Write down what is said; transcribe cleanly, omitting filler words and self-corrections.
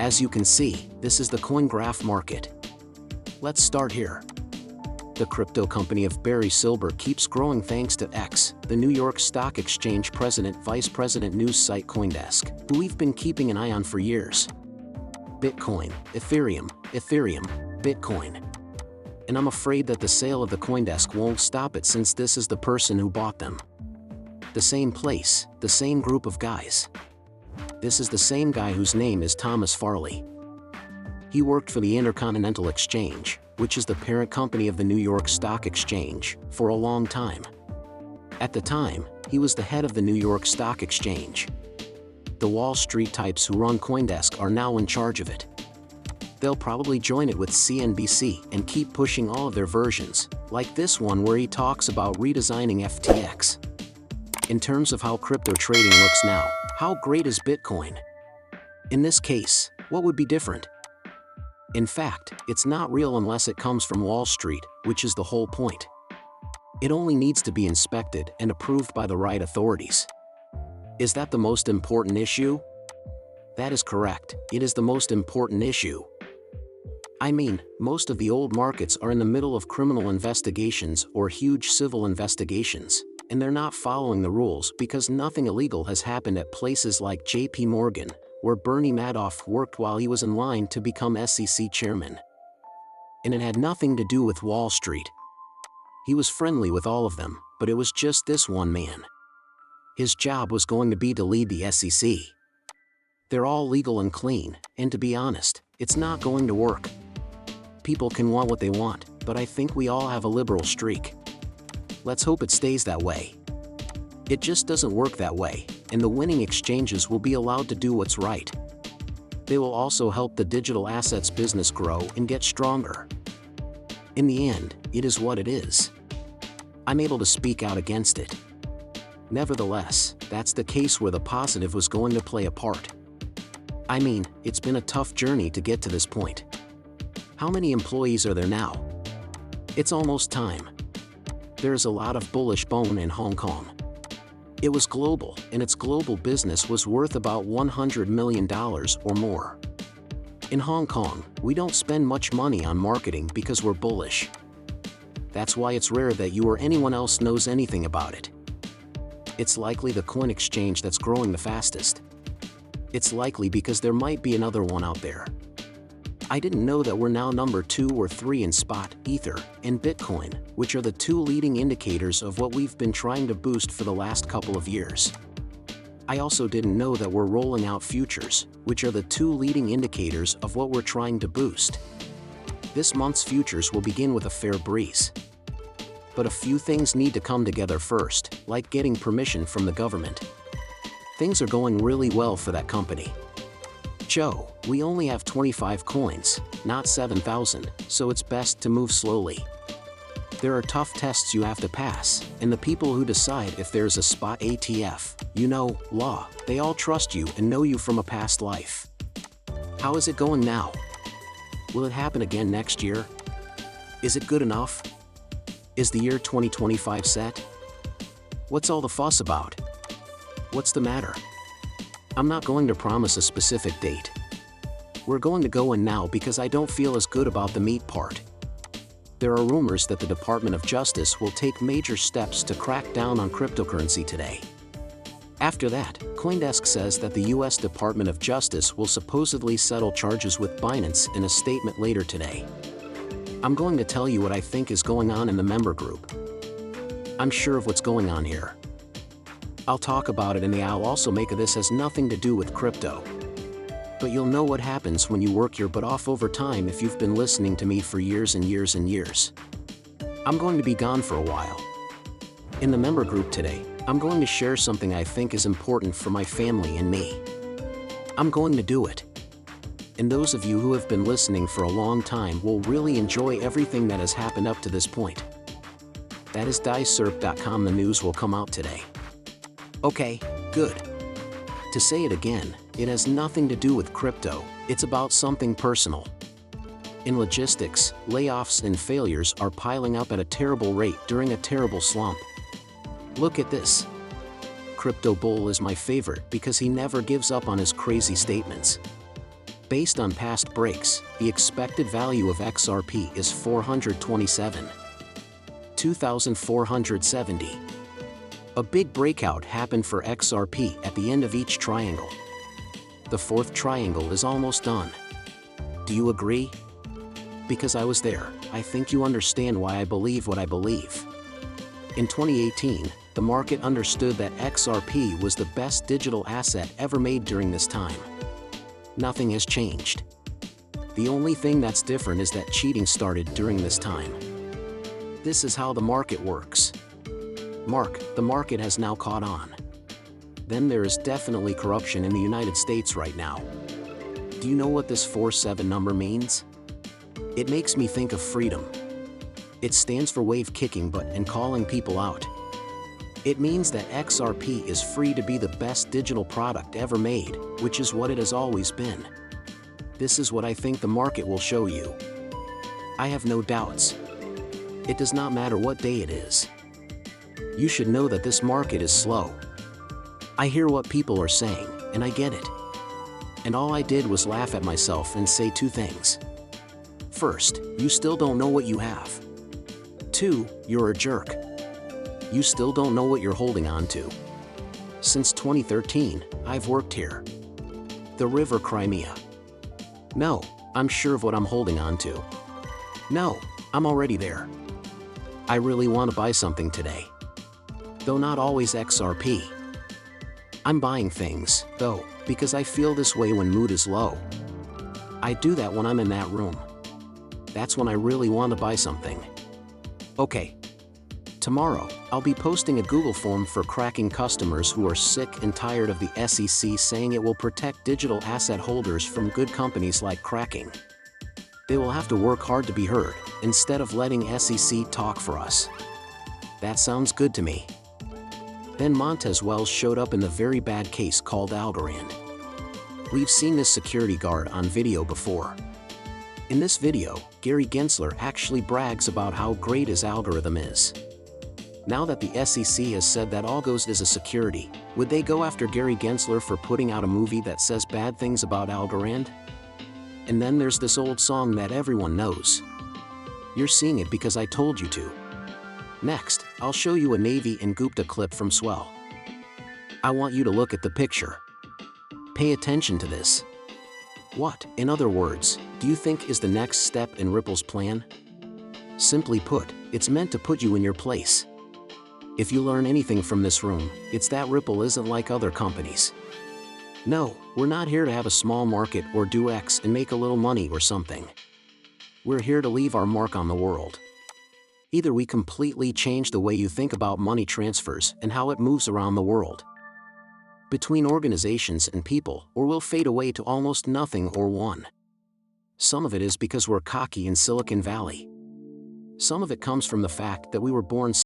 As you can see, this is the coin graph market. Let's start here. The crypto company of Barry Silbert keeps growing thanks to X, the New York Stock Exchange Vice President news site CoinDesk, who we've been keeping an eye on for years. Bitcoin, Ethereum, Bitcoin. And I'm afraid that the sale of the CoinDesk won't stop it, since this is the person who bought them. The same place, the same group of guys. This is the same guy whose name is Thomas Farley. He worked for the Intercontinental Exchange, which is the parent company of the New York Stock Exchange, for a long time. At the time, he was the head of the New York Stock Exchange. The Wall Street types who run CoinDesk are now in charge of it. They'll probably join it with CNBC and keep pushing all of their versions, like this one where he talks about redesigning FTX. In terms of how crypto trading looks now, how great is Bitcoin? In this case, what would be different? In fact, it's not real unless it comes from Wall Street, which is the whole point. It only needs to be inspected and approved by the right authorities. Is that the most important issue? That is correct, it is the most important issue. I mean, most of the old markets are in the middle of criminal investigations or huge civil investigations, and they're not following the rules because nothing illegal has happened at places like JP Morgan, where Bernie Madoff worked while he was in line to become SEC chairman. And it had nothing to do with Wall Street. He was friendly with all of them, but it was just this one man. His job was going to be to lead the SEC. They're all legal and clean, and to be honest, it's not going to work. People can want what they want, but I think we all have a liberal streak. Let's hope it stays that way. It just doesn't work that way, and the winning exchanges will be allowed to do what's right. They will also help the digital assets business grow and get stronger. In the end, it is what it is. I'm able to speak out against it. Nevertheless, that's the case where the positive was going to play a part. I mean, it's been a tough journey to get to this point. How many employees are there now? It's almost time. There's a lot of bullish bone in Hong Kong. It was global, and its global business was worth about $100 million or more. In Hong Kong, we don't spend much money on marketing because we're bullish. That's why it's rare that you or anyone else knows anything about it. It's likely the coin exchange that's growing the fastest. It's likely because there might be another one out there. I didn't know that we're now number 2 or 3 in spot, Ether, and Bitcoin, which are the 2 leading indicators of what we've been trying to boost for the last couple of years. I also didn't know that we're rolling out futures, which are the 2 leading indicators of what we're trying to boost. This month's futures will begin with a fair breeze. But a few things need to come together first, like getting permission from the government. Things are going really well for that company. Joe, we only have 25 coins, not 7,000, so it's best to move slowly. There are tough tests you have to pass, and the people who decide if there's a spot ETF, law, they all trust you and know you from a past life. How is it going now? Will it happen again next year? Is it good enough? Is the year 2025 set? What's all the fuss about? What's the matter? I'm not going to promise a specific date. We're going to go in now because I don't feel as good about the meat part. There are rumors that the Department of Justice will take major steps to crack down on cryptocurrency today. After that, CoinDesk says that the US Department of Justice will supposedly settle charges with Binance in a statement later today. I'm going to tell you what I think is going on in the member group. I'm sure of what's going on here. I'll talk about it, and I'll also make this has nothing to do with crypto. But you'll know what happens when you work your butt off over time if you've been listening to me for years and years and years. I'm going to be gone for a while. In the member group today, I'm going to share something I think is important for my family and me. I'm going to do it. And those of you who have been listening for a long time will really enjoy everything that has happened up to this point. That is diesurp.com. The news will come out today. Okay, good. To say it again, it has nothing to do with crypto, it's about something personal. In logistics, layoffs and failures are piling up at a terrible rate during a terrible slump. Look at this. Crypto Bull is my favorite because he never gives up on his crazy statements. Based on past breaks, the expected value of XRP is 427,470. A big breakout happened for XRP at the end of each triangle. The fourth triangle is almost done. Do you agree? Because I was there, I think you understand why I believe what I believe. In 2018, the market understood that XRP was the best digital asset ever made during this time. Nothing has changed. The only thing that's different is that cheating started during this time. This is how the market works. The market has now caught on. Then there is definitely corruption in the United States right now. Do you know what this 47 number means? It makes me think of freedom. It stands for wave kicking and calling people out. It means that XRP is free to be the best digital product ever made, which is what it has always been. This is what I think the market will show you. I have no doubts. It does not matter what day it is. You should know that this market is slow. I hear what people are saying, and I get it. And all I did was laugh at myself and say two things. First, you still don't know what you have. 2, you're a jerk. You still don't know what you're holding on to. Since 2013, I've worked here. The River Crimea. No, I'm sure of what I'm holding on to. No, I'm already there. I really want to buy something today. Though not always XRP. I'm buying things, though, because I feel this way when mood is low. I do that when I'm in that room. That's when I really want to buy something. Okay. Tomorrow, I'll be posting a Google form for cracking customers who are sick and tired of the SEC saying it will protect digital asset holders from good companies like cracking. They will have to work hard to be heard, instead of letting SEC talk for us. That sounds good to me. Then Montez Wells showed up in the very bad case called Algorand. We've seen this security guard on video before. In this video, Gary Gensler actually brags about how great his algorithm is. Now that the SEC has said that Algos is a security, would they go after Gary Gensler for putting out a movie that says bad things about Algorand? And then there's this old song that everyone knows. You're seeing it because I told you to. Next, I'll show you a Navy and Gupta clip from Swell. I want you to look at the picture. Pay attention to this. What, in other words, do you think is the next step in Ripple's plan? Simply put, it's meant to put you in your place. If you learn anything from this room, it's that Ripple isn't like other companies. No, we're not here to have a small market or do X and make a little money or something. We're here to leave our mark on the world. Either we completely change the way you think about money transfers and how it moves around the world, between organizations and people, or we'll fade away to almost nothing or one. Some of it is because we're cocky in Silicon Valley. Some of it comes from the fact that we were born